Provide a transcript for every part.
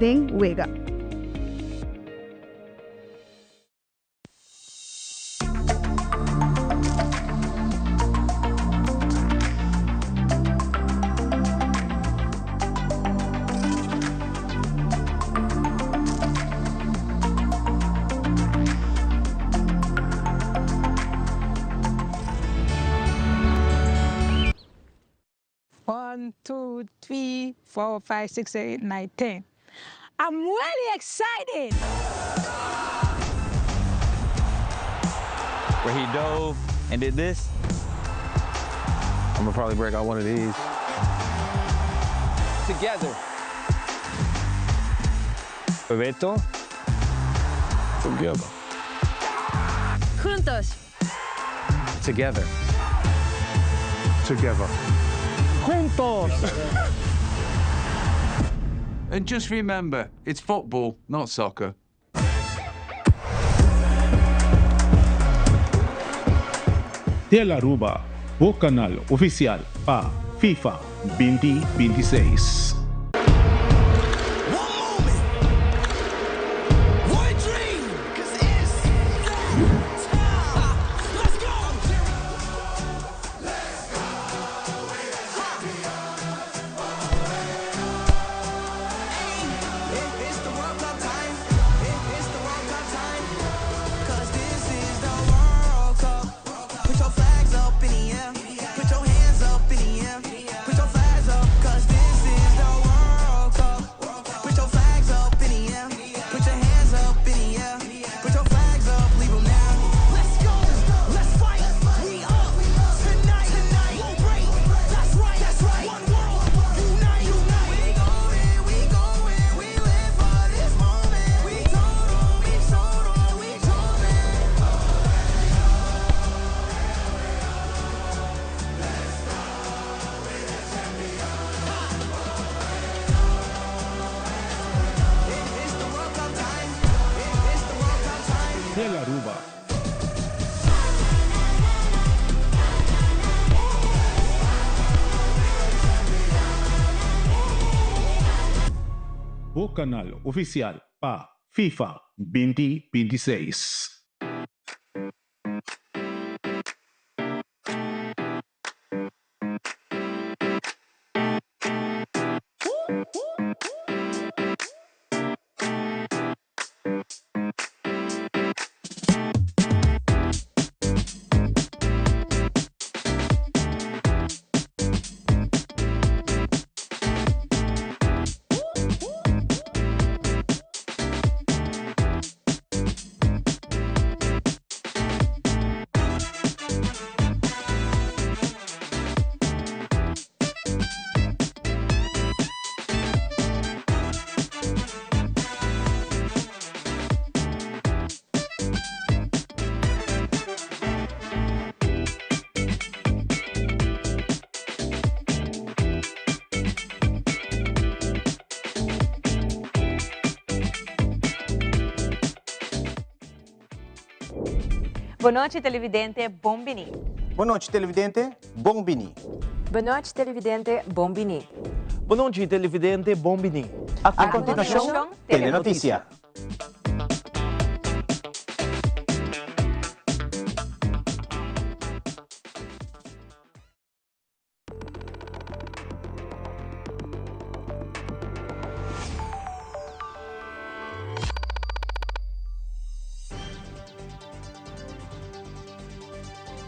Den Wega. One, two, three, 4, 5, 6, 7, 8, 9, 10. I'm really excited. Where he dove and did this. I'm gonna probably break out one of these. Together. Bebeto. Together. Juntos. Together. Together. Juntos. And just remember, it's football, not soccer. Telaruba, o canal oficial pa FIFA 2026. Telaruba. O canal oficial pa FIFA 2026. Boa noite, televidente. Bombini. Boa noite, televidente. Bombini. Boa noite, televidente. Bombini. Boa noite, televidente. Bombini. A continuação, Telenotícia.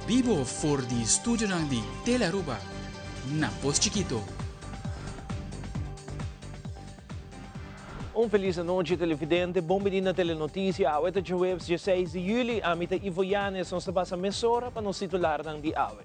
Vivo for di studio ng di Telaruba na Pos Chiquito. Feliz noite, televidente. Bombini na Telenotícia. Awet at Webs, 16 de juli, amita Ivoyanes, ang sabasa mesora para nos titular ng di awe.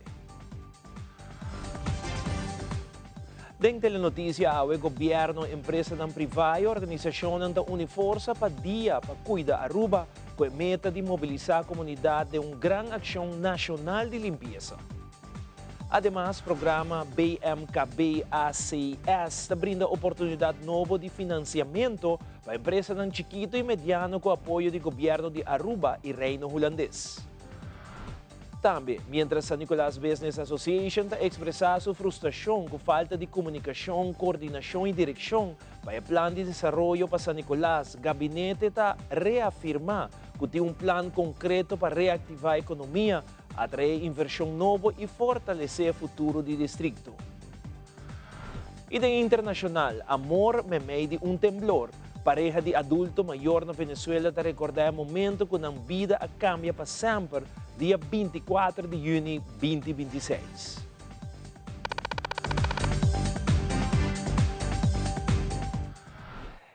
Deng Telenotícia, awe, gobyerno, empresa ng privado, organisasyon ng Uniforsa pa dia pa cuida Aruba, com meta de mobilizar a comunidade de gran ação nacional de limpeza. Además, programa BMKB-ACS brinda oportunidade nova de financiamento para empresas ng chiquito e mediano com apoio do governo de Aruba e Reino Holandês. Também, mientras San Nicolás Business Association está expressando sua frustração com falta de comunicação, coordenação e direção para o plano de desenvolvimento para San Nicolás, o gabinete está reafirmar que tem plano concreto para reativar a economia, atrair inversão nova e fortalecer o futuro do distrito. E de internacional, amor me meio de temblor. Pareja de adulto maior na Venezuela está recordando o momento quando a vida cambia para sempre, dia 24 de junho de 2026.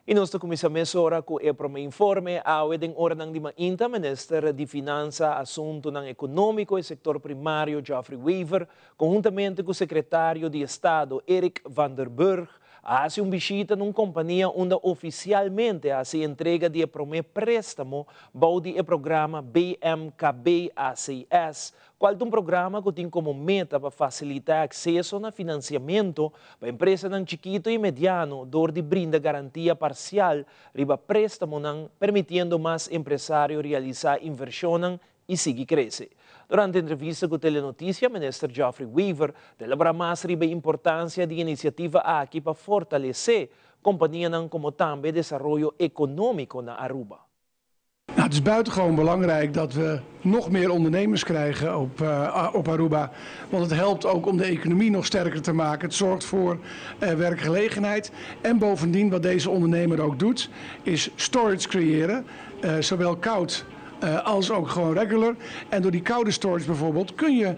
E nós começamos agora com o primeiro informe. A hora ng Inta, Minister de Finança, Assunto ng Econômico e Sector Primário, Geoffrey Weaver, conjuntamente com o Secretário de Estado, Eric Van der Burg, hace visita numa companhia onde oficialmente hace entrega de primeiro préstamo para o programa BMKB-ACS, qual é programa que tem como meta para facilitar acesso a financiamento para empresas chiquito e mediano, dor de brinda garantia parcial, riba préstamo, permitindo mais empresários realizar inversão e seguir crescer. Durante a entrevista com a Telenotícia, o ministro Geoffrey Weaver celebra mais sobre a importância da iniciativa aqui para fortalecer a companhia como também desenvolvimento econômico na Aruba. Nou, het is buitengewoon belangrijk dat we nog meer ondernemers krijgen op Aruba. Want het helpt ook om de economie nog sterker te maken. Het zorgt voor werkgelegenheid. En bovendien, wat deze ondernemer ook doet, is storage creëren. Zowel koud als ook gewoon regular. En door die koude storage bijvoorbeeld kun je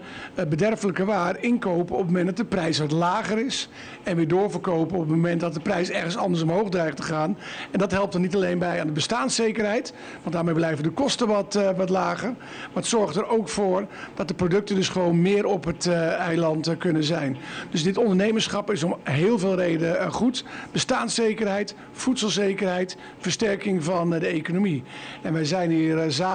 bederfelijke waar inkopen op het moment dat de prijs wat lager is. En weer doorverkopen op het moment dat de prijs ergens anders omhoog dreigt te gaan. En dat helpt er niet alleen bij aan de bestaanszekerheid. Want daarmee blijven de kosten wat lager. Maar het zorgt er ook voor dat de producten dus gewoon meer op het eiland kunnen zijn. Dus dit ondernemerschap is om heel veel redenen goed. Bestaanszekerheid, voedselzekerheid, versterking van de economie. En wij zijn hier samen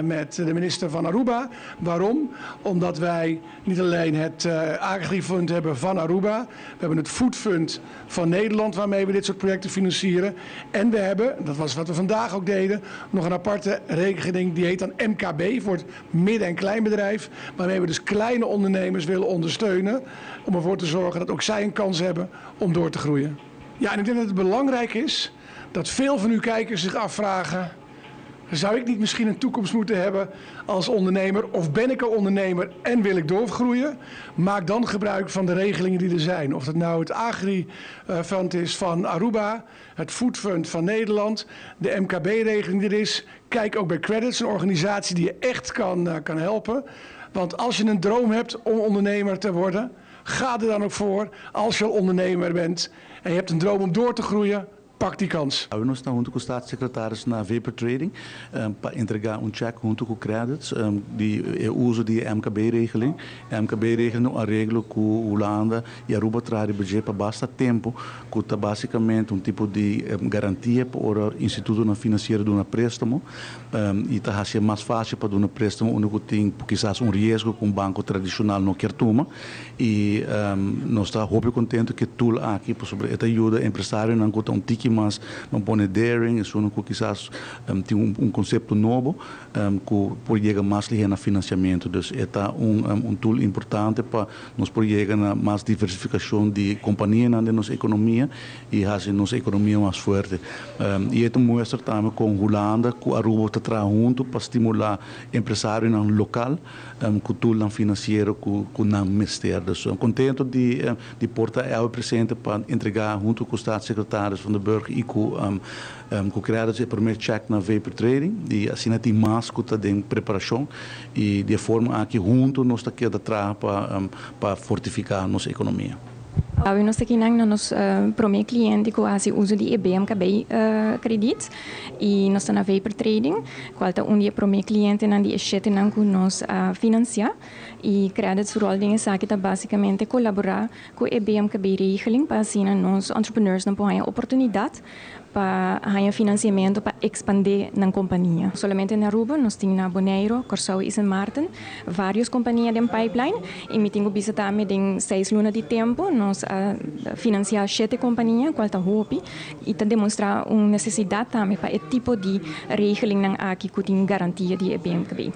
met de minister van Aruba. Waarom? Omdat wij niet alleen het Agri-fund hebben van Aruba. We hebben het Food Fund van Nederland waarmee we dit soort projecten financieren. En we hebben, dat was wat we vandaag ook deden, nog een aparte rekening die heet dan MKB voor het midden- en kleinbedrijf. Waarmee we dus kleine ondernemers willen ondersteunen om ervoor te zorgen dat ook zij een kans hebben om door te groeien. Ja, en ik denk dat het belangrijk is dat veel van uw kijkers zich afvragen: zou ik niet misschien een toekomst moeten hebben als ondernemer? Of ben ik al ondernemer en wil ik doorgroeien? Maak dan gebruik van de regelingen die er zijn. Of dat nou het Agri-fund is van Aruba, het Food Fund van Nederland, de MKB-regeling die er is. Kijk ook bij Credits, een organisatie die je echt kan helpen. Want als je een droom hebt om ondernemer te worden, ga er dan ook voor. Als je al ondernemer bent en je hebt een droom om door te groeien, pak die kans. We estamos junto com o Staatssecretaris na Vapor Trading para entregar cheque junto com Credits de uso de MKB-regeling. A MKB-regeling é um arreglo com Holanda e Aruba traz budget para bastante tempo, que é basicamente tipo de garantia para o Instituto Financeiro de préstamo e está sendo mais fácil para dar préstamo onde tem quizás risco que banco tradicional não quer tomar e nós estamos muito contentes que tudo aqui sobre esta ajuda empresário não tem tiki mas não põe daring, isso não quizás tem conceito novo que pode chegar mais ligado a financiamento. Então, é tool importante para nós poder chegar a mais diversificação de companhias na nossa economia e fazer nossa economia mais forte. E isso mostra também com Holanda, que a Aruba está trabalhando junto para estimular empresários no local, com tool financeiro que não mistério. Então, contente de portar ao presente para entregar junto com os Staatssecretários van de Burg e com Credits o primeiro cheque na Vapor Trading e assim tem mais que está em preparação e de forma aqui junto nós está aqui atrás para fortificar nossa economia. Nós aqui na nosso primeiro cliente que faz uso de BMKB credits e nós estamos na Vapor Trading, qual é um dia primeiro cliente na dia 7 que nós financia e Credits rol dingen zaken dat basicamente colaborar com a BMKB regeling para assim nós entrepreneurs não podem oportunidade para ganhar financiamento para expandir na companhia. Solamente na Aruba, nós temos na Bonaire, Curaçao e Sint Maarten várias companhias em pipeline e me tenho visto também em 6 lunas de tempo nós financiar 7 companhias, qual está hopi e está demonstrar uma necessidade também para esse tipo de regeling aqui que tem garantia de BMKB.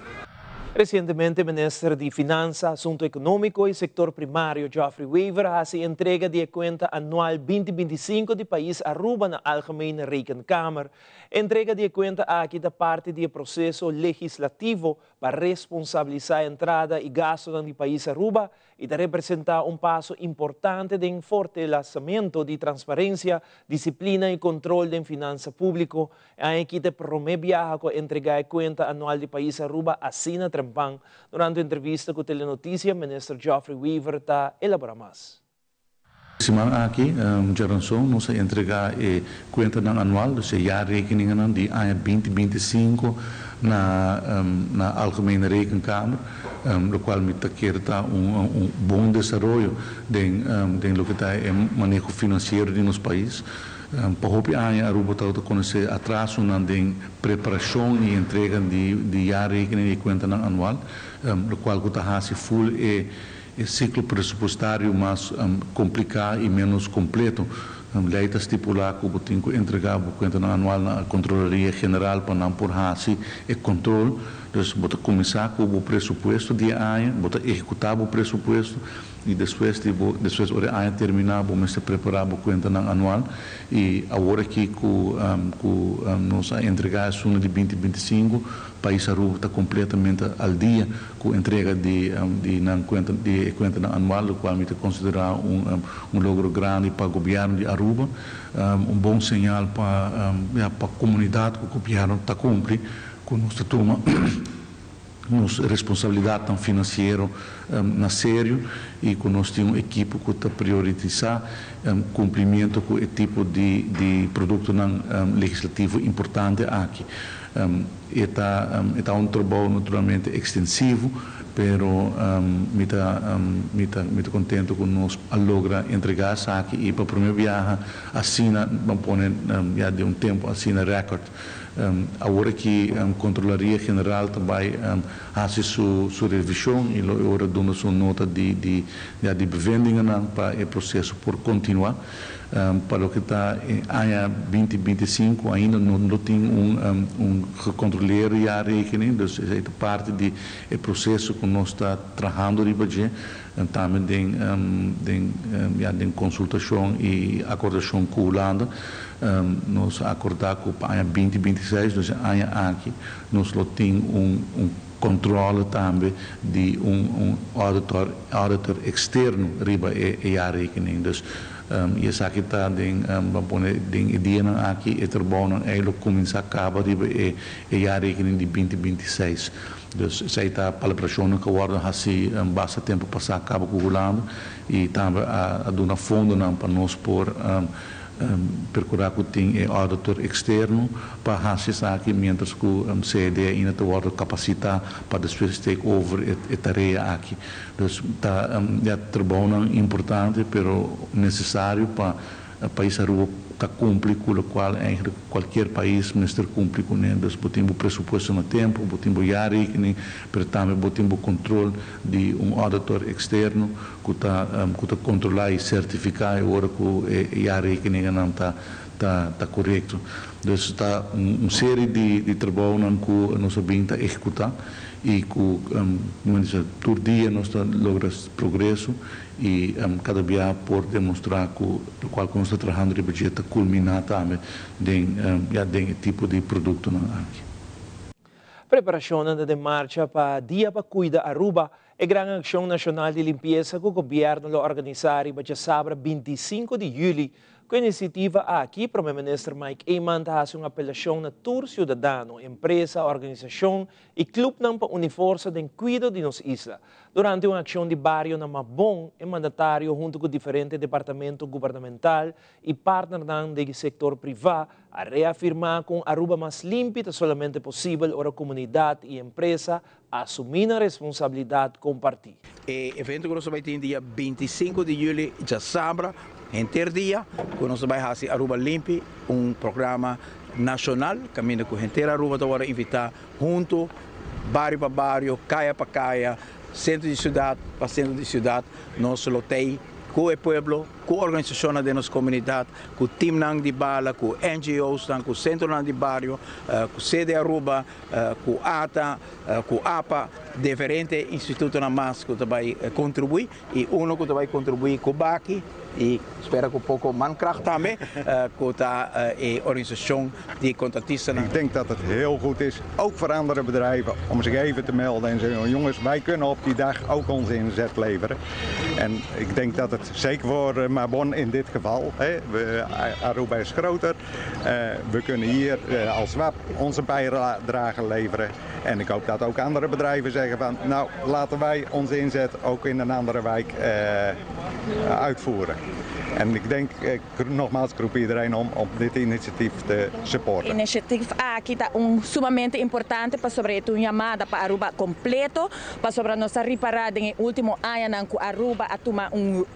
Recientemente, el ministro de Finanzas, Asunto Económico y Sector Primario, Geoffrey Weaver, hace entrega de cuenta anual 2025 do país Aruba na Algemene Rekenkamer. Entrega de cuenta aqui da parte do processo legislativo para responsabilizar a entrada e gasto do país Aruba e de representar passo importante de fortalecimento de transparência, disciplina e controle de finanças públicas. Aqui de promete com entregar conta anual do país Aruba assim na Trempang. Durante a entrevista com a Telenotícia, o ministro Geoffrey Weaver está elaborando mais. Semana aqui, Jaranson, nós entregar conta anual, ou seja, jaarrekeningen de ano 2025 na Algemene Rekenkamer, lo qual me quer bom desenvolvimento de lo que está o manejo financeiro de nosso país. Para o ano, a Aruba está conhecer atraso na preparação e entrega de jaarrekening e conta anual, lo qual está full ciclo pressupostário mais complicado e menos completo. Lei está estipular que o tem que entregar a conta anual na Controladoria General para não por e controle. Então, bota começar com o pressuposto de ano, bota executar o pressuposto e depois o ano terminar, vamos preparar a conta anual e agora aqui nós entregar a suma de 2025, o país Aruba está completamente al dia com a entrega de conta anual, o qual me considerar logro grande para o governo de Aruba, bom sinal para a comunidade que o governo está cumprindo com nossa turma. Nossa responsabilidade financeira na sério e que nós temos uma equipe que está priorizar cumprimento com o tipo de produto legislativo importante aqui. Está trabalho naturalmente extensivo, pero me está contento que nós logra entregar isso aqui e para o primeiro viagem assina, vamos pôr já de tempo assina recorde. Agora que a Controladoria General também faz sua revisão e agora dando sua nota de bevendingen para o processo por continuar. Para o que está em ano 2025 ainda não tem controleiro e a rekening, então é parte do processo que nós está trabalhando de budget, também tem consultação e acordação com a Holanda. Nós acordar com o ano 2026, então ano aqui nós temos controle também de auditor externo riba e a rekening. E essa aqui está em ideia aqui é trabalho ele começa a acabar e a rekening de 2026. Então essa está para a pressão que agora assim basta tempo passar a cabo com o Holanda e também a dar fundo para nós por procurar que tem auditor externo para fazer aqui, mientras que o CD ainda tem capacidade para depois take over a tarefa aqui. Então, está trabalho importante, mas necessário para o país Aruba cumprir com o qual qualquer país ministro cumpre com ele. Então, temos o pressuposto no tempo, temos o rekening, mas também temos o controle de auditor externo que está controlar e certificar agora que o rekening não está correto. Então, está uma série de trabalho que nós vamos executar e que todo dia nós logramos progresso e cada dia por demonstrar que o qual nós estamos trabalhando de budget culminar também em tipo de produto aqui. Preparação de marcha para Dia para Cuida Aruba é grande ação nacional de limpeza que o governo organizar e vai sábado 25 de julho. Com a iniciativa aqui, o primeiro-ministro Mike Eyman faz uma apelação na tour cidadano, empresa, organização e clube para unir força de cuidado de nossa isla. Durante uma ação de barrio na Mabon, o mandatário, junto com diferentes departamentos governamentais e partners do setor privado, a reafirmar que Aruba mais limpa é somente possível para a comunidade e empresa assumir a responsabilidade compartilhada. O evento que nós vamos ter dia 25 de julho, já sábado, inteiro dia, que nós vamos fazer Aruba Limpi, programa nacional, caminho com a inteira Aruba, agora invitar junto, barrio para barrio, caia para caia, centro de cidade para centro de cidade, nós lotei com o pueblo, com organizações de nossa comunidade, com o time de bala, com NGOs, com o centro de barrio, com o sede Aruba, com o ATA, com o APA, diferentes institutos na MAS que vai contribuir e uno que vai contribuir com o BACI e espero que um pouco mankracht também com a organisatie die contractisten. Ik denk dat het heel goed is, ook voor andere bedrijven, om zich even te melden en zeggen, jongens, wij kunnen op die dag ook onze inzet leveren. En ik denk dat het zeker voor Mabon in dit geval, Aruba is groter, we kunnen hier als WAP onze bijdrage leveren. En ik hoop dat ook andere bedrijven zeggen van, nou, laten wij onze inzet ook in een andere wijk uitvoeren. En ik denk, nogmaals, ik roep iedereen om dit initiatief te supporten. Initiatief aqui está sumamente importante para sobre uma chamada para Aruba completo, para sobre nossa reparada em último ano com Aruba a tomar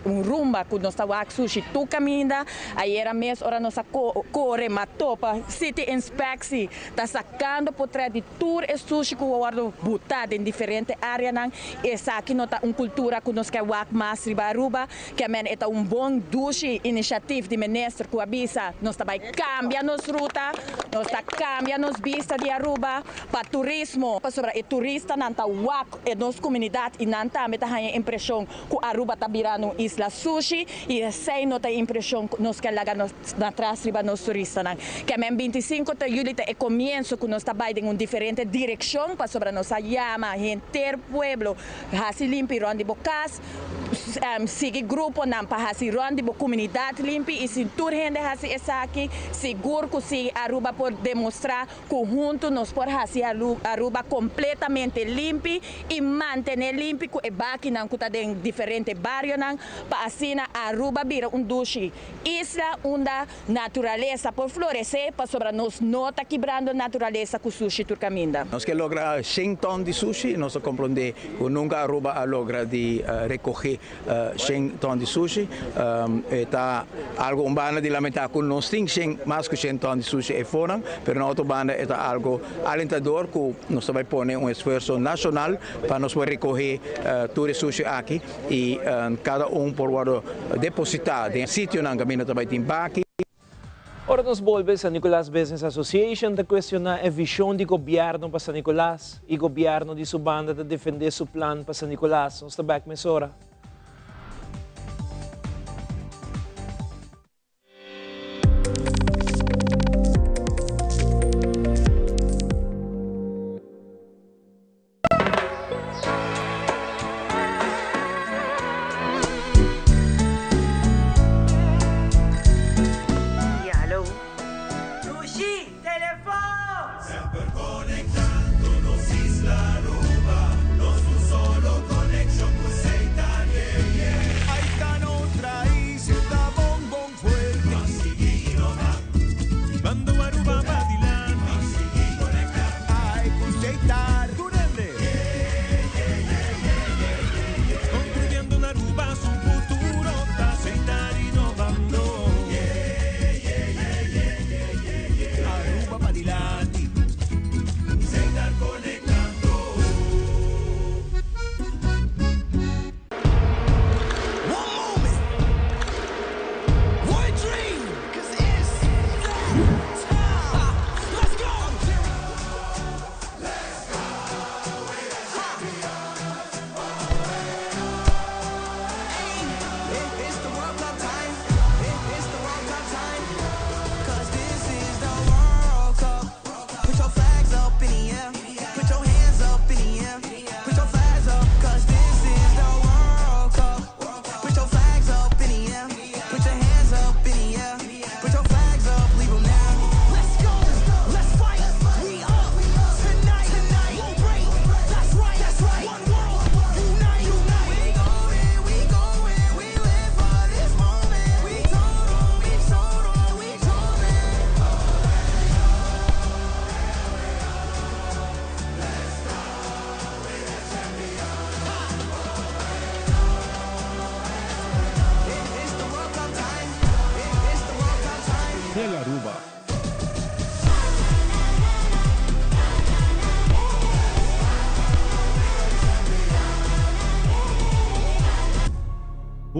rumba com nossa wak sushi tu caminda, aí era mês hora nossa corre matou para city inspection, está sacando por trás de tour e sushi que o guardo botado em diferentes áreas nan, essa aqui nota cultura que nós quer wak mais riba Aruba, que amen é bom dushi iniciativa de ministro que avisa nós também cambia nos ruta, nós tá cambia nos vista de Aruba para turismo, para sobre o turista não tá wak e nossa comunidade e não tá meta a impressão que Aruba tá virando isla sushi e sem nota impressão nós quer largar na trás riba nos turistas nan, que amen 25 de julho é começo que nós tá vai em diferente direção para sobre nossa llama inteiro pueblo, hasi limpi rondi bocas, sigue grupo nan para hasi rondi bo comunidade limpi e se tur gente hasi essa aqui seguro que se Aruba por demonstrar conjunto nós por hasi Aruba completamente limpi e manter limpi com e baki nan kuta den diferente barrio nan para assim Aruba vira dushi isla onde natureza por florescer para sobre nós nota quebrando natureza com sushi turcaminda. Nós que logra 100 ton de sushi, nós compreende que nunca Aruba a logra de recoger 100 ton de sushi. Está algo banda de lamentar que nós temos mais que 100 ton de sushi e fora, mas na outra banda é algo alentador que nós vai pôr esforço nacional para nós recoger todo o sushi aqui e cada por depositar em sítio na caminho também tem baki. Ora nos volves a Nicolás Business Association de questionar a visão do governo para San Nicolás e o governo de sua banda de defender seu plano para San Nicolás. Nós estamos aqui nessa hora.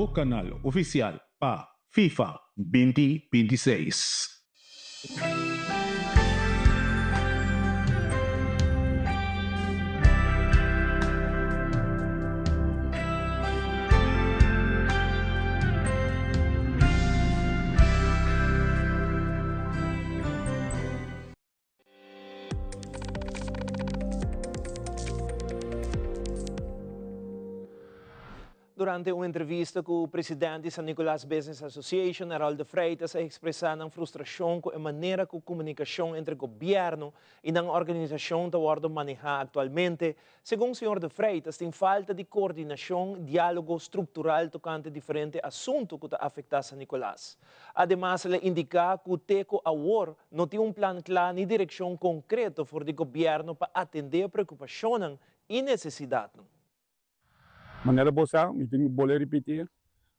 o canal oficial para FIFA 2026. Durante uma entrevista com o presidente da San Nicolás Business Association, Heraldo Freitas, expressando frustração com a maneira que a comunicação entre o governo e a organização está sendo manejada atualmente. Segundo o senhor de Freitas, tem falta de coordenação e diálogo estrutural tocante diferentes assuntos que afetam San Nicolás. Además, ele indica que o TECO agora não tem plano claro nem direção concreta para o governo para atender a preocupação e necessidade. Maneira boa, me tenho que repetir.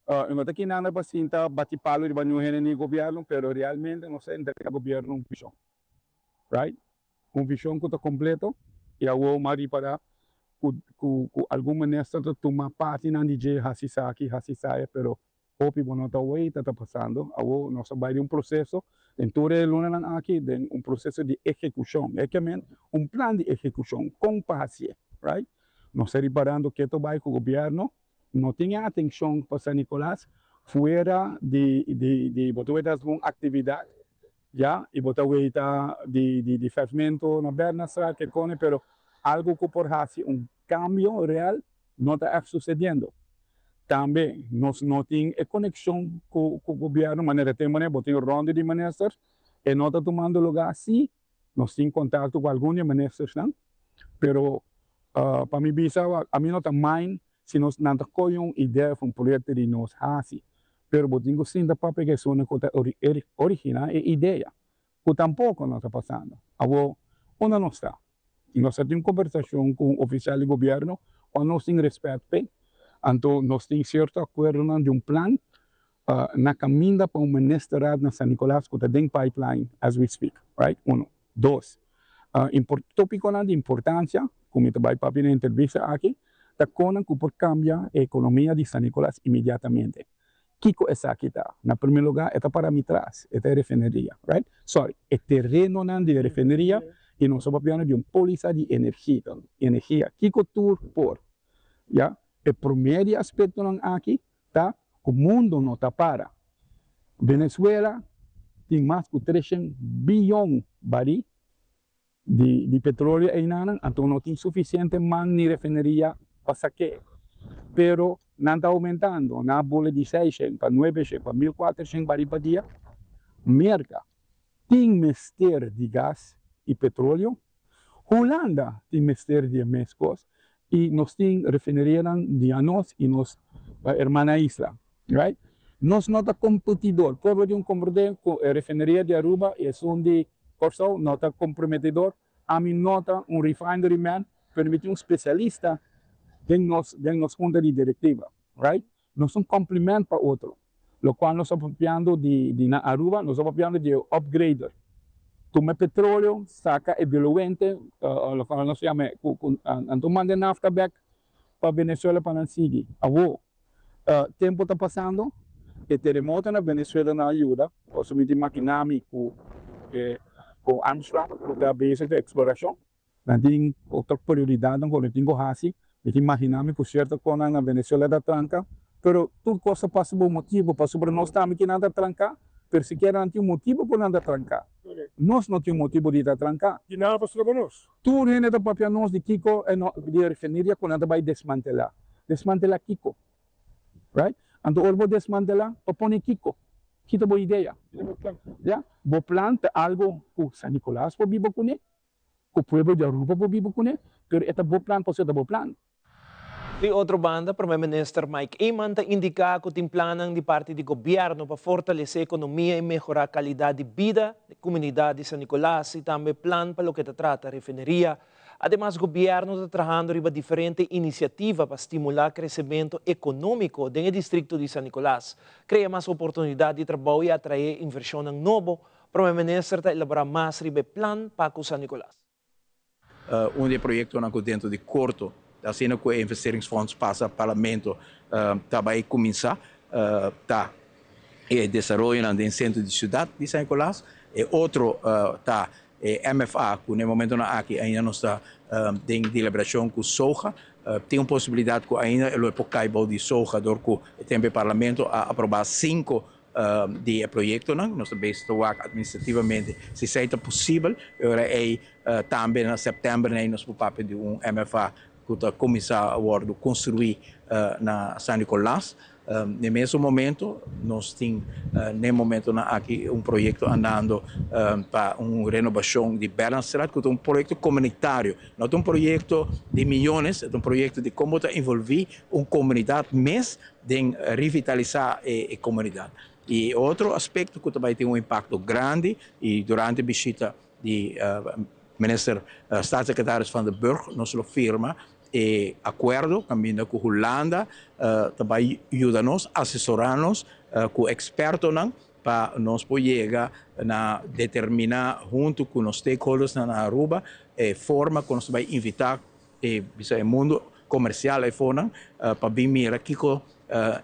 Eu não estou aqui nada para sentar bate palo de banho no governo, mas realmente não sei entregar ao governo visão, right? Visão que está completo e eu vou mais para alguma maneira tomar parte na DJ hasisa aqui hasisa, pero hope não está aí está passando. Eu nós vai processo, em toda a luna aqui, processo de execução, é plano de execução com paciência, right? Nós estamos reparando que o vai com o governo não tinha atenção para San Nicolás fora de botar uma atividade, já, e botar de fermento na Bernastra, que come, pero algo que por fazer cambio real não está sucedendo. Também nós não temos conexão com o governo, maneira tem botar ronda de ministros e não está tomando lugar assim. Nós temos contato com alguns ministros, não, pero para mim, a mim não está mais se nós não temos uma ideia de projeto de nós assim. Pero eu tenho sim da papel que são original e ideia. Que tampouco não está passando. Agora, onde não está? Nós temos conversação com o oficial do governo, quando nós temos respeito, então nós temos certo acordo de plano na caminho para ministeriado na San Nicolás, que tem pipeline, as we speak, right? Uno. Dois, tópico de importância, como eu vai para a entrevista aqui, está com que por cambiar a economia de San Nicolás imediatamente. Kiko é aqui está. Na primeiro lugar, é para mim trás, é a refineria, right? Sorry, é terreno de refineria e nós estamos falando de polícia de energia. Kiko tour por, já? O primeiro aspecto aqui, tá? O mundo não está para. Venezuela tem mais de 300 bilhões de barris de petróleo aí então não tem suficiente man ni refineria para saquear. Pero não está aumentando, na bola de 600 para 900 para 1.400 barris por dia. Merca tem mistério de gás e petróleo. Holanda tem mistério de mescos e nós temos refineria de nós e nós hermana isla, right? Nós não está competidor. Como de competidor com a refineria de Aruba e de Corsão, não está comprometedor. A mim nota refinery man, permite especialista de nos conta de diretiva, right? Nós somos complemento para outro. Lo qual nós estamos falando de na Aruba, nós estamos falando de upgrader. Toma petróleo, saca evoluente, lo qual nós chama, tomando de nafta back para Venezuela para seguir. Tempo está passando, o terremoto na Venezuela não ajuda, o submete maquinami com Armstrong, da base de exploração. Não tem outra prioridade, não tem que eu imaginava que certo coisa na Venezuela da tranca, pero tudo coisa passa por motivo, para sobre nós estamos aqui nada trancar, pero se quer não tem motivo para nada trancar. Nós não temos motivo de trancar. E nada para sobre nós. Tudo é da papel nós de Kiko, de refineria, quando nada vai desmantelar. Desmantelar Kiko, right? Então, eu vou desmantelar, para pôr Kiko. Kita boa ideia. Já? Vou plantar algo que San Nicolás pode viver com ele, que o povo de Aruba pode viver com ele, pero esta boa plano pode ser boa plano. De outra banda, o Primeiro-Ministro Mike Eman indica que tem planos de parte do governo para fortalecer a economia e melhorar a qualidade de vida da comunidade de San Nicolás e também plano para o que trata a refineria. Además, o governo está trabalhando em diferentes iniciativas para estimular o crescimento econômico no distrito de San Nicolás, criar mais oportunidades de trabalho e atrair inversão novo. O Primeiro-Ministro está elaborando mais sobre o plano para San Nicolás. Um projeto dentro de curto, assim que o investeringsfonds passa ao parlamento, vai começar. está el desarrollo del centro de ciudad de San Nicolás, otro está MFA, que en el momento aquí ainda no está en deliberación con soja, tem uma possibilidade que ainda ele pode cair de soja, do que tem o parlamento a aprovar 5 de projetos, nós também estamos administrativamente, se seja possível, agora também em setembro nós vamos pedir MFA que está começar a construir na San Nicolás. No mesmo momento, nós temos aqui projeto andando para uma renovação de Bernstraat, que é projeto comunitário, não é projeto de milhões, é projeto de como envolver comunidade mais de revitalizar a comunidade. E outro aspecto que também tem impacto grande, e durante a visita do ministro staatssecretaris van den Burg, nós firma acordo também com a Holanda, também ajuda-nos, assessora-nos com expertos para nós poder chegar determinar junto com os stakeholders na Aruba forma que nós vamos invitar o mundo comercial para vir aqui que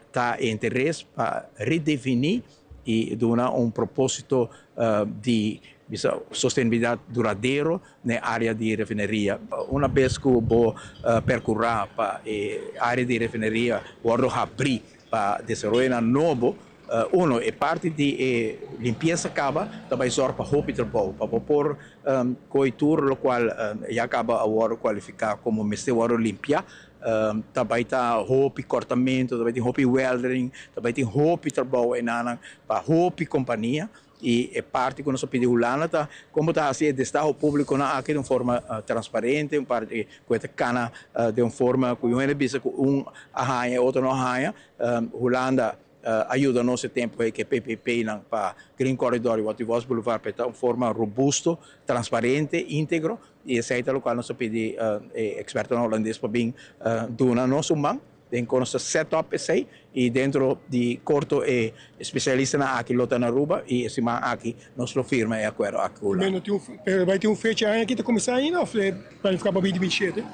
está interesse para redefinir e dar propósito de sostenibilidade duradoura na área de refinaria. Uma vez que eu vou percorrer para a área de refinaria, vou abrir para desenvolver novo. É parte de limpeza acaba, também sorte para o trabalho, para pôr coitura, o qual já acaba agora qualificar como mestre limpar. Também está roupa cortamento, também tem roupa welding, também tem roupa trabalho para roupa companhia. E é parte que nós pedimos lá, como está assim, está o público aqui de uma forma transparente, uma parte com esta cana de uma forma que eu vejo que arranha, outro não arranha. Holanda ajuda nosso tempo que PPP para Green Corridor e Waterways Boulevard para uma forma robusta, transparente, íntegro. E esse é o qual nós pedimos expertos holandeses para vir doar nosso banco. Tem nosso setup e dentro de corto especialista aqui na Aruba e esse aqui nossa firma é acordo aqui. Vai ter fecho aqui para começar ainda ou vai ficar para 2027?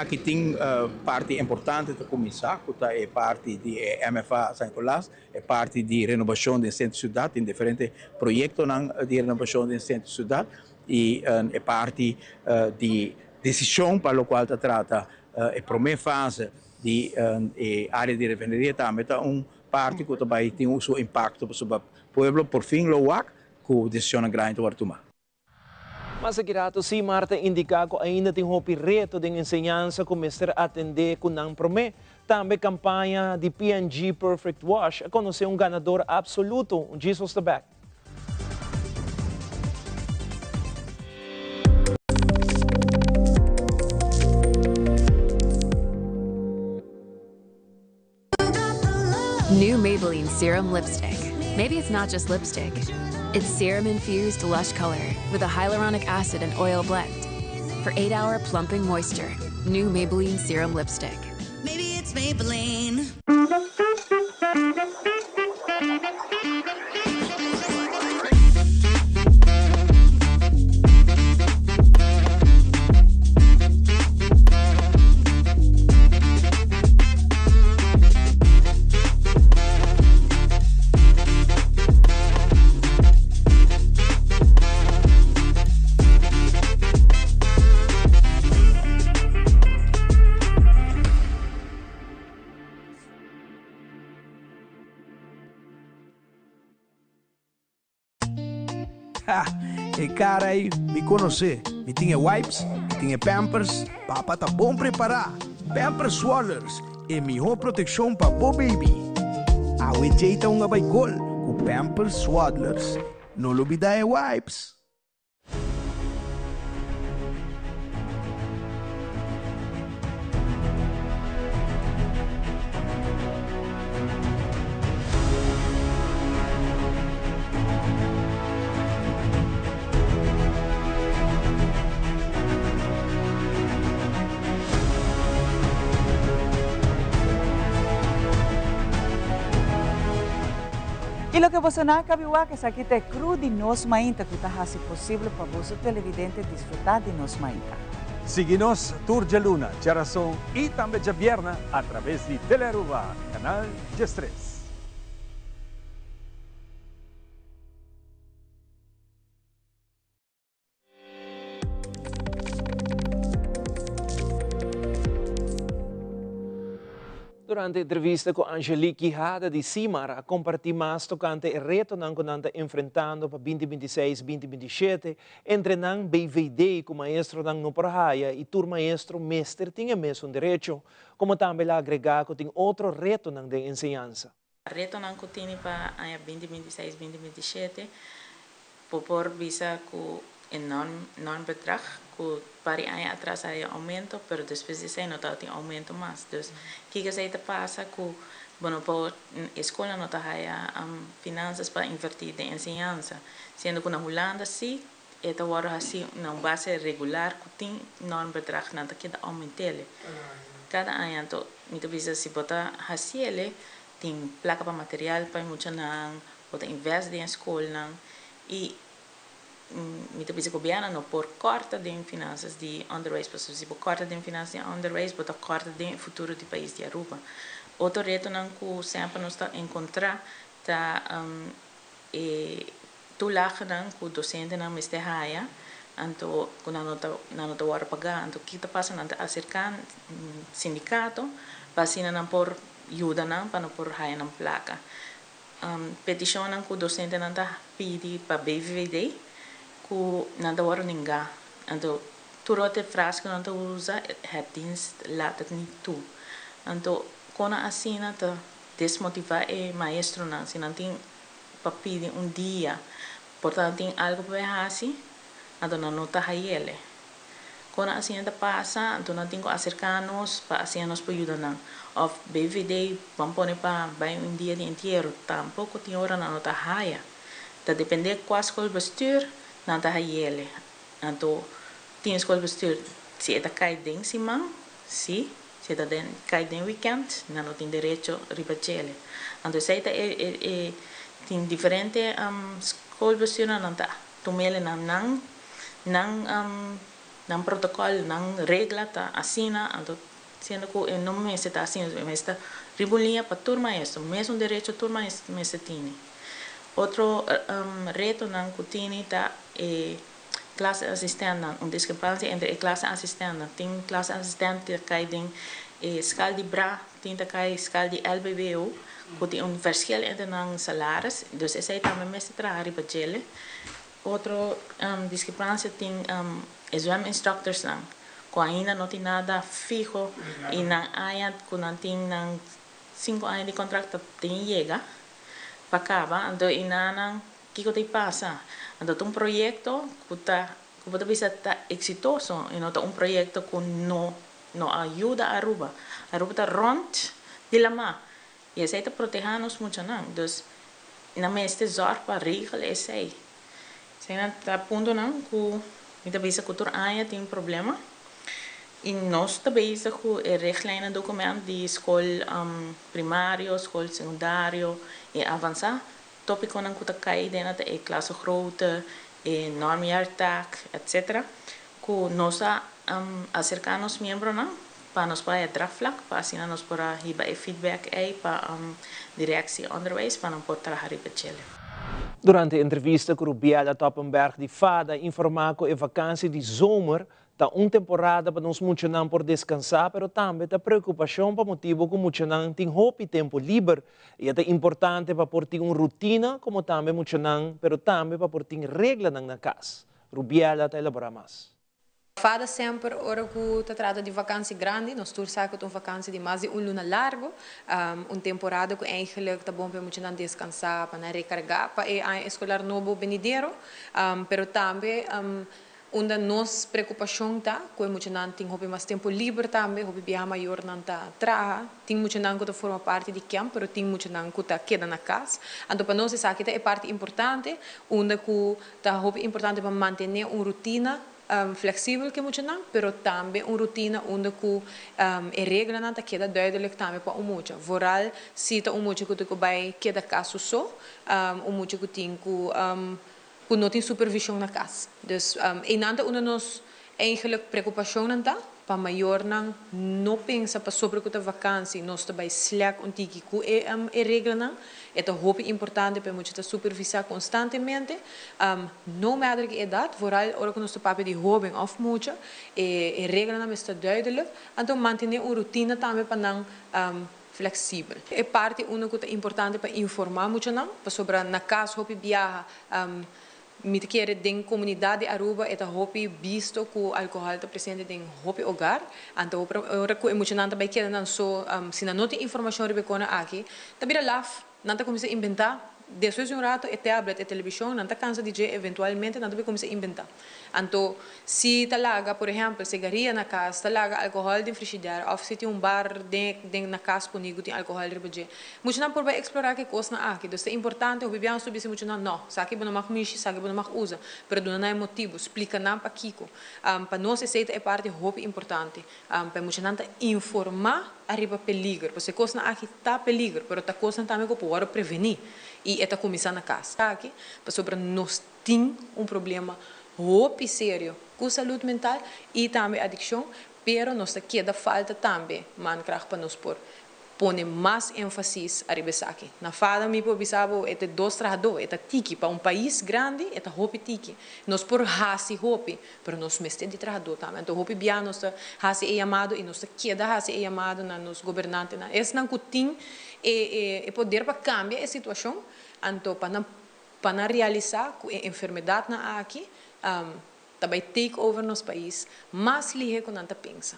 Aqui tem parte importante para começar, que é parte de MFA San Nicolás, é parte de renovação do centro de cidade, tem diferentes projetos de renovação do centro de cidade e é parte de decisão para o qual se trata a primeira fase de área de refinaria também está parte que também tem o seu impacto sobre o povo, por fim, loak, que a decisão grande vai tomar. Mas aqui sim, Marta indica que ainda tem um reto de ensinança que o mestre atender com não promê. Também campanha de P&G Perfect Wash a conhecer ganador absoluto, Jesus the Back. New Maybelline Serum Lipstick. Maybe it's not just lipstick. It's serum-infused lush color with a hyaluronic acid and oil blend. For 8-hour plumping moisture. New Maybelline Serum Lipstick. Maybe it's Maybelline. E cara aí, me conhecer. Me tinha wipes, me tinha pampers, papa tá bom preparar. Pampers Swaddlers é melhor proteção para o baby. A jeita uma baigol com Pampers Swaddlers. Não olvida é wipes. E lo que você não cabe que essa aqui é cru de nós mainta que está assim possível para você televidente desfrutar de nós mainta. Siga-nos Tour de Luna, Geração e também de Vierna através de Telearuba, canal G3. durante a entrevista com Angelique Quijada de Simar, compartilhar mais tocante o reto que nós estamos enfrentando para 2026, 2027, entre nós BVD, com o maestro no Porraia, e o maestro mestre tem mesmo direito, como também agregar que tem outro reto de ensinança. O reto que tem para 2026, 2027, por visa com enorme bedrag, que para anos atrás há aumento, mas depois de aí não tem aumento mais. Então, o que se passa com a escola não tem finanças para invertir em ensinança, sendo que na Holanda sim, é assim uma base regular que tem enorme bedrag, não tem que aumentar. Cada ano, então, muitas vezes se bota assim, tem placa para material para muita não, bota investir em escola e muitas vezes o governo não por corta de finanças de underways, porque se corta de finanças de underways, bota corta de futuro do país de Aruba. Outro reto que sempre nós está encontrar tá tu lá que o docente não está raia, então quando não está hora pagar, então o que está passando é acercar sindicato para assim não por ajuda não para não por raia na placa. Petição que o docente não está pedindo para BVD que nada hora ninguém, então tudo a frase que nós usa é dienst laat het niet toe, então quando assim nada desmotivar o maestro não, se não tem para pedir dia, portanto tem algo para fazer, então não está ele. Quando assim nada passa, então não tem que acercar-nos para assim nos para ajudar não. Of BVD vamos pôr para dia de inteiro, tampouco tem hora não está raia. Tá depender qual escola bestuur não está ele. Então, tem escola bestuur, se está cai em cima, sim, se está cai em weekend, não tem direito a ribatele. Então, se está tem diferente escola bestuur não está. Tomele não protocolo, não regra tá assina, então sendo que não me está assim, mas está ribolinha para turma isso, mesmo direito turma me se tem. Outro reto que tem é classe assistente, uma discrepância entre a classe assistente. Tem classe assistente que cai em escala de BRA, tem que cai escala de LBBO, que tem verschil entre os salários, então esse aí também me se trabalha para ele. Outra discrepância tem exam instructors não, que ainda não tem nada fijo e não há que não tem 5 anos de contrato tem chega. Para acabar, então o que te passa? Então um projeto que está exitoso e não um projeto que não ajuda a Aruba. Aruba está rond de lama e esse está protegendo-nos muito não. Então, na mesma zorg para regel esse aí. Se não está ponto não que muitas vezes a cultura tem problema e nós também que é reglijn documento de escola primário, escola secundário e avançar, tópico não que cai dentro é classe grootte, é normjaartak, etc. Que nós acercamos membros não para nos para drafvlak, para assim nós para receber feedback aí para direção onderwijs para não poder trabalhar para Chile. Durante a entrevista com o Rubiela Toppenberg de FADA, informau que a vacância de zomer está uma temporada para nós muitos não por descansar, mas também está preocupação para motivo que muitos não têm roupa e tempo livre. E é importante para por ter uma rotina, como também muitos não, mas também para por ter regras na casa. Rubiela está elaborando mais. Fada sempre, ora que se trata de vacância grande, nós torcemos uma vacância de mais de luna largo, uma temporada que eigenlijk está bom para muitos não descansar, para recarregar, para a escolar novo benidero, mas também onde nossa preocupação está, que muitos não têm mais tempo livre também, hobby viajar maior não está trabalhar, tem muitos não que forma parte de campo, mas tem muitos não que queda na casa. Então para nós essa é parte importante, onde que está hobby importante para manter uma rotina flexível que muitos não, mas também uma rotina onde que a regra não está queda duidelijk também para muitos. Vooral se está muitos que vai queda caso só, muitos que tem que não tem supervisão na casa. Dus e nada onde nós eigenlijk preocupação não está, para maior não pensa para sobre a vacância, nós também slack ontiki que é regra não, é muito importante para muitos supervisar constantemente, não matter que idade, vooral ora que nós papo de jovem of muitos, é regra não está duidelijk, então manter uma rotina também para não flexível. É parte única que é importante para informar muito não, sobre na casa hopi viaja, me quer den comunidade Aruba eta hopi visto que o álcool está presente em hopi hogar, então ora que emocionante também quer não só se não tem informação rebecona aqui, também laf, não tá começa a inventar. Depois de rato, é tablet, é televisão, não está cansa de dizer, eventualmente, não está começa a inventar. Então, se talaga, por exemplo, cigarrilha na casa, talaga álcool de frigideira, ou se tem bar na casa comigo, tem álcool de rebeje. Muito não por explorar que coisa na aqui. Então, é importante, o bibiano subir se muito não, sabe que não mais mishi, sabe que não mais usa, pero não é motivo, explica não para Kiko. Para nós, essa é parte muito importante. Para muito não informar arriba peligro, porque coisa na aqui está peligro, pero tá coisa também que pode prevenir. E está começando a casa. Aqui, sobre nós temos problema muito sério com saúde mental e também adicção, pero nós queda falta também, para nós pôr mais ênfase a aqui. Na fada, me pobisabo, é dois trabalhadores, é tiki, para país grande, é hopi tiki. Nós por hasi hopi, pero nós mestre de trabalhador também. Então, hopi bia, nós hasi é chamado, e nós queda hasi é chamado na nos governantes. Esse não tem poder para cambiar a situação, então, para realizar a enfermidade na aqui, também take over nos país, mais liga que não pensa.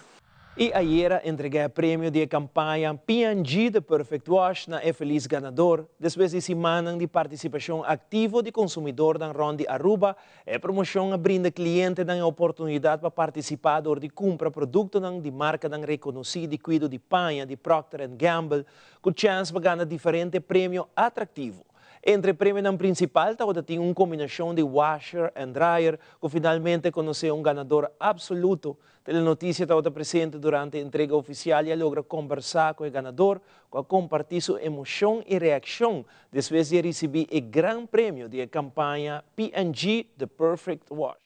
E ayer entreguei o prêmio de campanha P&G de Perfect Wash na feliz ganador. Depois de semana de participação ativa de consumidor da Ronde Aruba, a promoção brinda cliente a oportunidade para participar de compra produto de marca reconhecida de cuidado de panha de Procter & Gamble, com chance para ganhar diferente prêmio atrativo. Entre prêmio principal, tem uma combinação de washer and dryer, que finalmente conheceu ganador absoluto. A notícia está presente durante a entrega oficial e logra conversar com o ganador, para compartilhar sua emoção e reação depois de receber o grande prêmio da campanha P&G The Perfect Wash.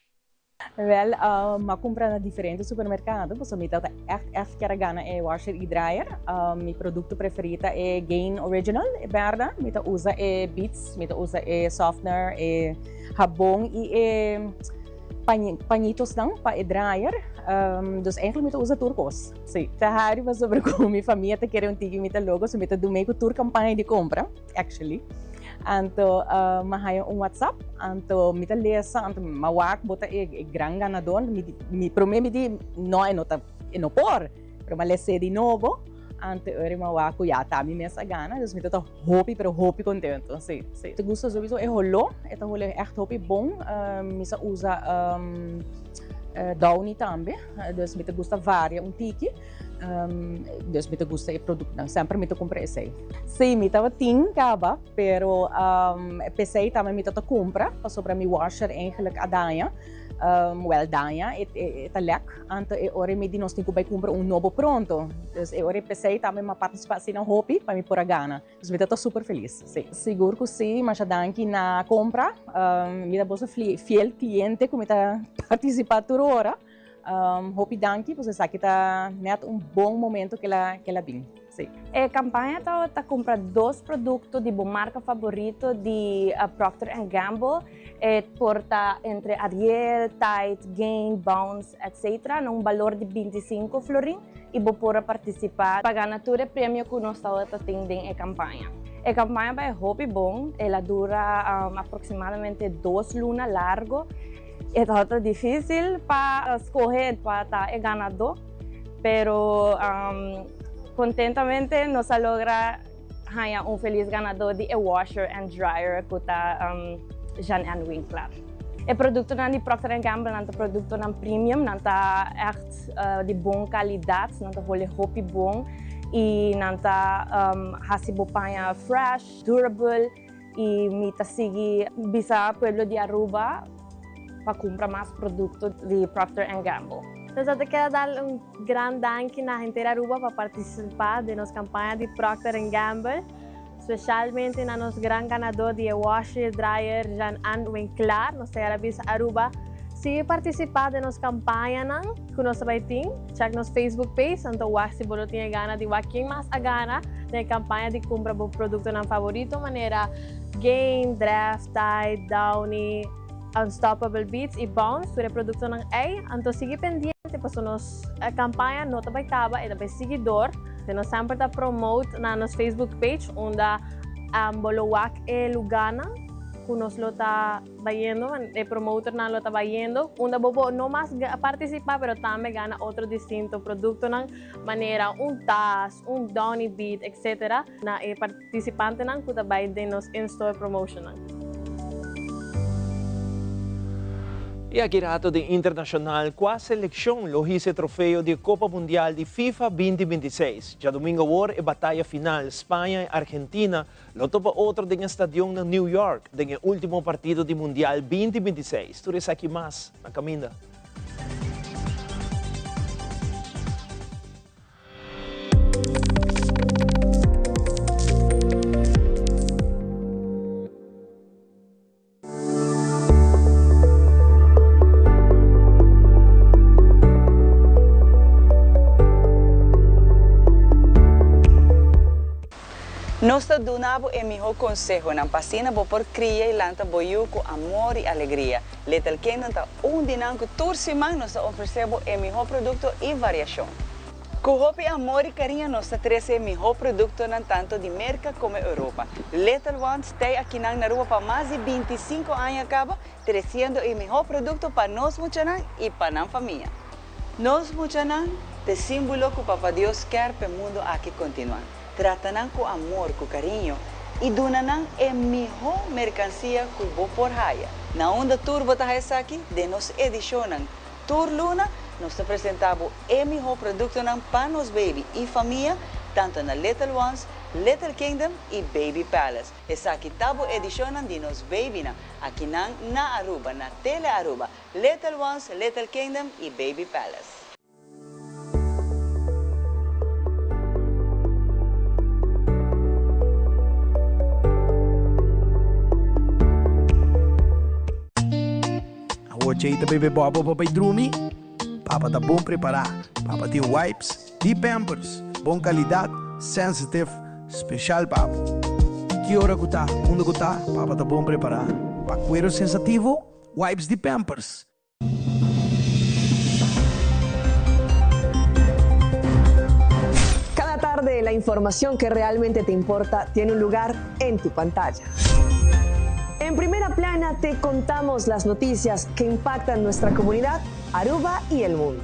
Wel, ma compra na diferente supermercado, posso me dar echt quero ganhar é washer e dryer. Meu produto preferido é Gain Original, é verdade. Me usa é beads, me usa é softener, é sabão e é panitos não para dryer. Dus eigenlijk usa turcos. Sim. Tahari was sobre como minha família te quer tigi me logo, so me do meio tour campanha de compra, actually. Anto mahaya WhatsApp, anto mita lesa, anto mawak bota gran ganador, mi promeme di no por, pero malese di novo, anto ori mawak ya tami mesa gana, dus mita hopi contento, sim. Te gusta sowieso e holo, eta holo echt hopi bom, misa usa Downy também, dus me gusta várias tiki, dus me gusta o produto, sempre me compra esse. Sim, me tava caba, pero PC também me compra, sobre mi washer eigenlijk a danha, well danha, eta lek, anto ore me nós tem que comprar novo pronto, dus ore PC também uma participação na hopi para me pôr a gana, dus me tô super feliz. Sim, seguro que sim, mas a danki na compra, me dá bolsa fiel cliente que me tá participar toda hora. Hopi danki, você sabe que tá net bom momento que ela vem. Sim. A campanha está comprando 2 produtos de boa marca favorito de Procter & Gamble, porta entre Ariel, Tide, Gain, Bounce, etc. num valor de 25 florin e vou poder participar para ganhar todo o prêmio que nós estamos tendo em campanha. A campanha vai ser bom, ela dura aproximadamente 2 lunas largo. É muito difícil para escolher para o ganador, pero contentamente nós logra ganhar feliz ganador de washer and dryer que está Jan Winkler. O produto de Procter & Gamble é um produto premium, é echt de boa qualidade, é hopi bom e hasibo panha fresh, durable e mita sigi bisa pueblo de Aruba para comprar mais produtos de Procter & Gamble. Então, eu quero dar grande dank na gente de Aruba para participar da nossa campanha de Procter & Gamble, especialmente na nosso grande ganador de washer dryer Jan Winkler, nossa Arabis Aruba. Se participar da nossa campanha, que nós vai ter, check nosso Facebook page, então se você tem gana de quem mais a gana na campanha de compra do produto na favorito, maneira Gain, Draft, Tide, Downy, Unstoppable Beats e Bounce, o produto ng A. Então, siga pendiente para a campanha, não vai acabar, é também seguidor, De nos sempre ta promote na nos Facebook page, onda bolowak Lugana, que nos lo está vayendo, el promotor nos lo está vayendo, onda bobo no más participa, pero también gana otro distinto producto de manera un tas, un Donny Beat, etc. Na participante que está vayendo nos in-store promotion. E aqui rato de internacional, com a seleção lohise troféu de Copa Mundial de FIFA 2026. Já domingo agora é batalha final, Espanha e Argentina, loto para outro de estadio na New York, de último partido de Mundial 2026. Tudo isso aqui mais, na caminda. Nós donamos o melhor conselho na pasina por criar e lanta boiu com amor e alegria. Little Kingdom está dinâmico toda semana nós oferecemos o melhor produto e variação. Com hope, amor e carinho nós trazemos o melhor produto tanto de América como Europa. Little Ones está aqui na rua para mais de 25 anos acaba trazendo o melhor produto para nós muchanan e para a família. Nós muchanan te símbolo que o Papa Deus quer para o mundo aqui continuar. Tratam com amor, com carinho e donam a melhor mercancia que vou por raia. Na onda Turbo tá aqui, de nos edicionam Tour Luna, nós apresentamos o melhor produto para nos baby e família, tanto na Little Ones, Little Kingdom e Baby Palace. Essa aqui tabo edicionam de nos baby aqui na Aruba, na Tele Aruba, Little Ones, Little Kingdom e Baby Palace. Oye, bebê bobo papai drumi. Papa tá bom preparar. Papa tem wipes, de Pampers, bom qualidade, sensitive, especial papo. Que hora que tá? Onde que tá? Papa tá bom preparar. Para cuero sensativo, wipes de Pampers. Cada tarde la información que realmente te importa tiene un lugar en tu pantalla. En Primera Plana te contamos las noticias que impactan nuestra comunidad, Aruba y el mundo.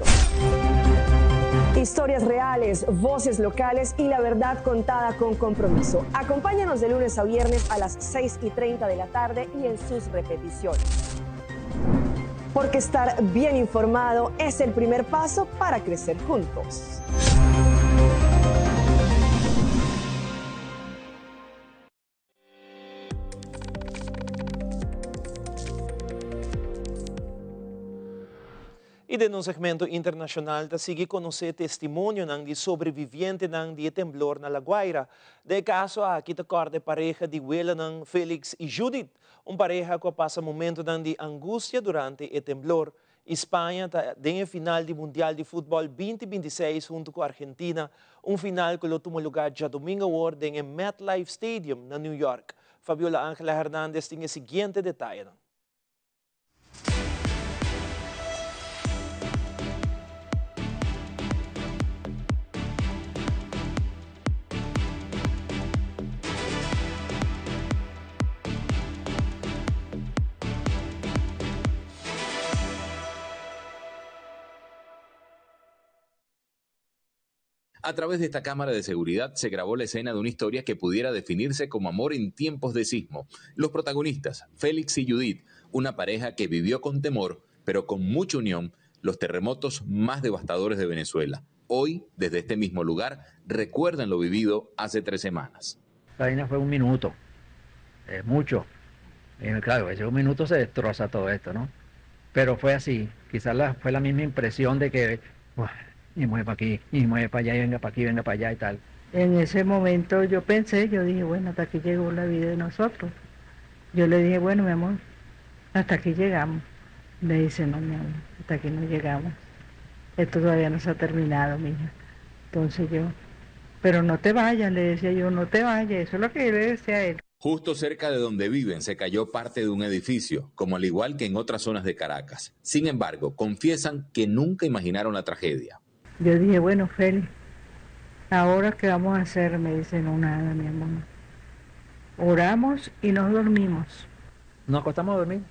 Historias reales, voces locales y la verdad contada con compromiso. Acompáñanos de lunes a viernes a las 6:30 de la tarde y en sus repeticiones. Porque estar bien informado es el primer paso para crecer juntos. E no segmento internacional, sigue conhecer testemunho de sobrevivente de temblor na La Guaira. De caso, aqui te corda pareja de Wela Felix e Judith, pareja que passa momento de angústia durante o temblor. Espanha tem a final do Mundial de Futebol 2026 junto com a Argentina, final que tomou lugar já domingo em MetLife Stadium, na New York. Fabiola Ángela Hernández tem o seguinte detalhe. A través de esta cámara de seguridad se grabó la escena de una historia que pudiera definirse como amor en tiempos de sismo. Los protagonistas, Félix y Judith, una pareja que vivió con temor, pero con mucha unión, los terremotos más devastadores de Venezuela. Hoy, desde este mismo lugar, recuerdan lo vivido hace 3 semanas. La vaina fue 1 minuto, mucho. Claro, ese 1 minuto se destroza todo esto, ¿no? Pero fue así, quizás fue la misma impresión de que... y mueve para aquí, y mueve para allá, y venga para aquí, venga para allá y tal. En ese momento yo dije, bueno, hasta aquí llegó la vida de nosotros. Yo le dije, bueno, mi amor, hasta aquí llegamos. Le dice, no, mi amor, hasta aquí no llegamos. Esto todavía no se ha terminado, mija. Entonces yo, pero no te vayas, le decía yo, no te vayas, eso es lo que yo le decía a él. Justo cerca de donde viven se cayó parte de un edificio, como al igual que en otras zonas de Caracas. Sin embargo, confiesan que nunca imaginaron la tragedia. Yo dije, bueno, Félix, Ahora, ¿qué vamos a hacer? Me dice, no, nada, mi amor. Oramos y nos dormimos. Nos acostamos a dormir.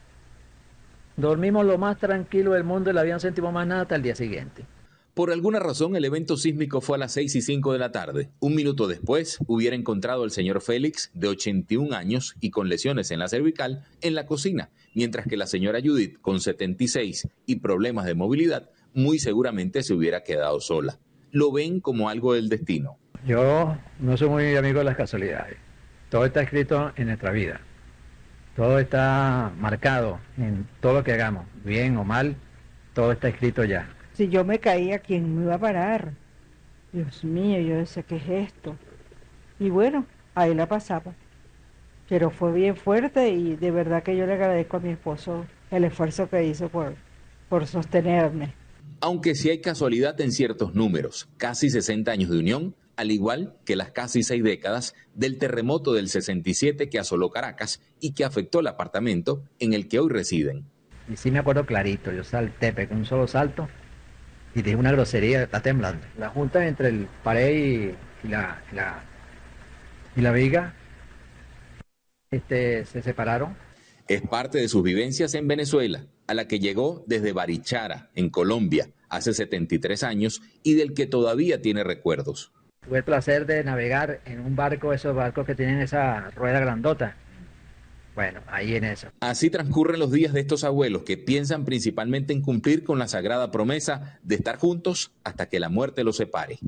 Dormimos lo más tranquilo del mundo y la vida no sentimos más nada hasta el día siguiente. Por alguna razón, el evento sísmico fue a las 6:05 de la tarde. Un minuto después, hubiera encontrado al señor Félix, de 81 años y con lesiones en la cervical, en la cocina, mientras que la señora Judith, con 76 y problemas de movilidad, muy seguramente se hubiera quedado sola. Lo ven como algo del destino. Yo no soy muy amigo de las casualidades. Todo está escrito en nuestra vida. Todo está marcado en todo lo que hagamos, bien o mal, todo está escrito ya. Si yo me caía, ¿quién me iba a parar? Dios mío, yo decía, ¿qué es esto? Y bueno, ahí la pasaba. Pero fue bien fuerte y de verdad que yo le agradezco a mi esposo el esfuerzo que hizo por sostenerme. Aunque sí hay casualidad en ciertos números, casi 60 años de unión, al igual que las casi 6 décadas del terremoto del 67 que asoló Caracas y que afectó el apartamento en el que hoy residen. Y sí me acuerdo clarito, yo salté, pegué un solo salto y dije una grosería, está temblando. La junta entre el pared y la viga se separaron. Es parte de sus vivencias en Venezuela, a la que llegó desde Barichara, en Colombia, hace 73 años y del que todavía tiene recuerdos. Tuve el placer de navegar en un barco, esos barcos que tienen esa rueda grandota. Bueno, ahí en eso. Así transcurren los días de estos abuelos que piensan principalmente en cumplir con la sagrada promesa de estar juntos hasta que la muerte los separe.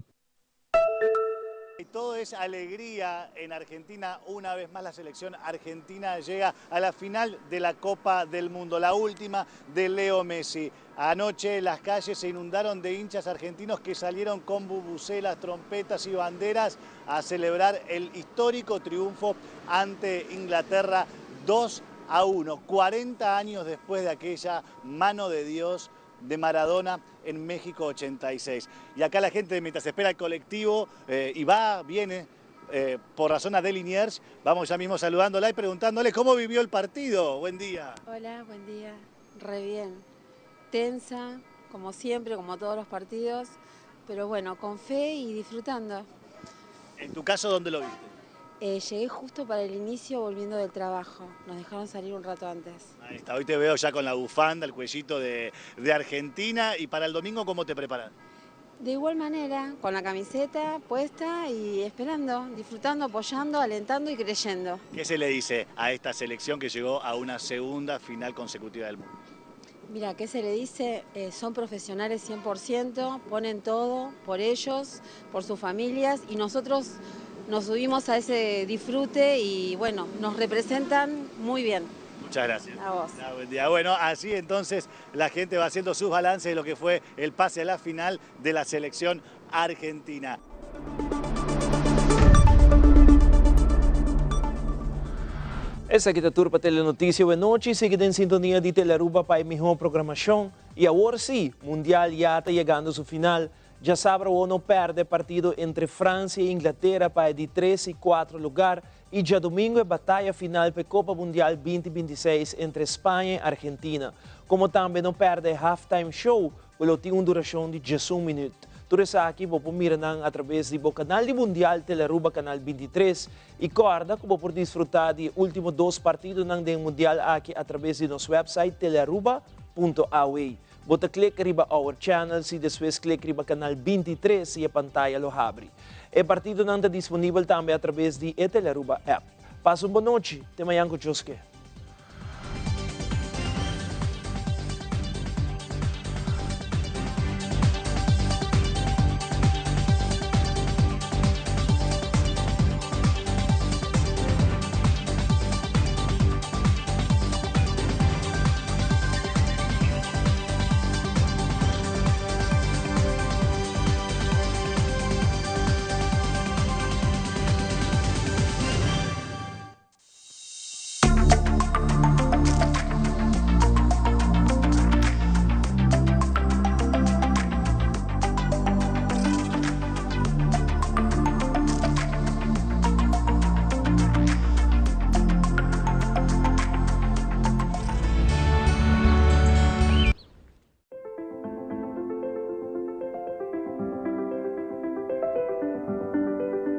Y todo es alegría en Argentina. Una vez más la selección argentina llega a la final de la Copa del Mundo, la última de Leo Messi. Anoche las calles se inundaron de hinchas argentinos que salieron con bubucelas, trompetas y banderas a celebrar el histórico triunfo ante Inglaterra 2-1, 40 años después de aquella mano de Dios de Maradona en México 86. Y acá la gente, mientras espera el colectivo y viene por la zona de Liniers, vamos ya mismo saludándola y preguntándole cómo vivió el partido. Buen día. Hola, buen día. Re bien. Tensa, como siempre, como todos los partidos, pero bueno, con fe y disfrutando. ¿En tu caso dónde lo viste? Llegué justo para el inicio volviendo del trabajo. Nos dejaron salir un rato antes. Ahí está, hoy te veo ya con la bufanda, el cuellito de Argentina. ¿Y para el domingo cómo te preparas? De igual manera, con la camiseta puesta y esperando, disfrutando, apoyando, alentando y creyendo. ¿Qué se le dice a esta selección que llegó a una segunda final consecutiva del mundo? Mira, ¿qué se le dice? Son profesionales 100%, ponen todo por ellos, por sus familias y nosotros nos subimos a ese disfrute y bueno, nos representan muy bien. Muchas gracias. A vos. Buen día. Bueno, así entonces la gente va haciendo sus balances de lo que fue el pase a la final de la selección argentina. Essa aqui é a turma Telenotícia. Boa noite. Seguida em sintonia de Telearuba para a melhor programação. E agora sim, o Mundial já está chegando ao seu final. Já sabe o não perde partido entre França e Inglaterra para de 3 e 4 lugar. E já domingo é batalha final para a Copa Mundial 2026 entre Espanha e Argentina. Como também não perde halftime show, ele tem uma duração de 11 minutos. Tudo isso aqui vou mirar através do canal de Mundial Telearuba, canal 23. E guarda que vou desfrutar de últimos 2 partidos do Mundial aqui através do nosso website telearuba.aw. Bota clique riba our channel e depois clique riba canal 23 e a pantalla lo abre. E partido não está disponível também através de Telearuba app. Passa uma boa noite. Te amanhã com Josque.